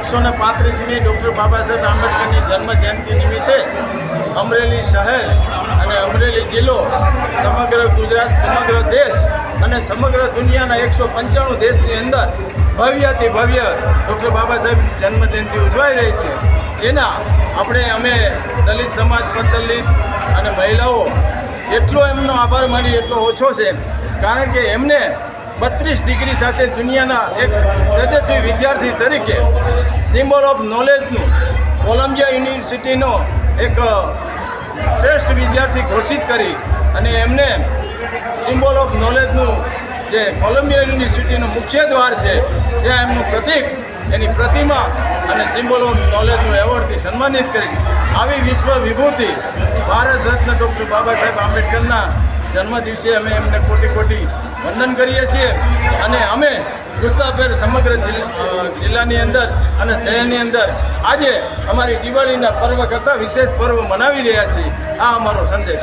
135મી doctor Baba Saheb આંબેડકરની જન્મજયંતિ નિમિત્તે અમરેલી શહેર અને અમરેલી જિલ્લો, સમગ્ર ગુજરાત, સમગ્ર દેશ અને સમગ્ર દુનિયાના 195 દેશની અંદર ભવ્યથી ભવ્ય ડૉક્ટર બાબા સાહેબ જન્મજયંતિ ઉજવાઈ રહી છે. અમે દલિત સમાજ, દલિત અને મહિલાઓ જેટલો એમનો આભાર માની એટલો ઓછો છે. કારણ કે એમને 32 ડિગ્રી સાથે દુનિયાના એક તેજસ્વી વિદ્યાર્થી તરીકે સિમ્બોલ ઓફ નોલેજનું કોલંબિયા યુનિવર્સિટીનો એક શ્રેષ્ઠ વિદ્યાર્થી ઘોષિત કરી અને એમને સિમ્બોલ ઓફ નોલેજનું જે કોલંબિયા યુનિવર્સિટીનું મુખ્ય દ્વાર છે ત્યાં એમનું પ્રતીક, એની પ્રતિમા અને સિમ્બોલ ઓફ નોલેજનું એવોર્ડથી સન્માનિત કરી. આવી વિશ્વ વિભૂતિ ભારત રત્ન ડૉક્ટર બાબા સાહેબ આંબેડકરના જન્મદિવસે અમે એમને કોટી કોટી વંદન કરીએ છીએ. અને અમે જુસ્સાભેર સમગ્ર જિલ્લાની અંદર અને શહેરની અંદર આજે અમારી દિવાળીના પર્વ કરતાં વિશેષ પર્વ મનાવી રહ્યા છીએ. આ અમારો સંદેશ.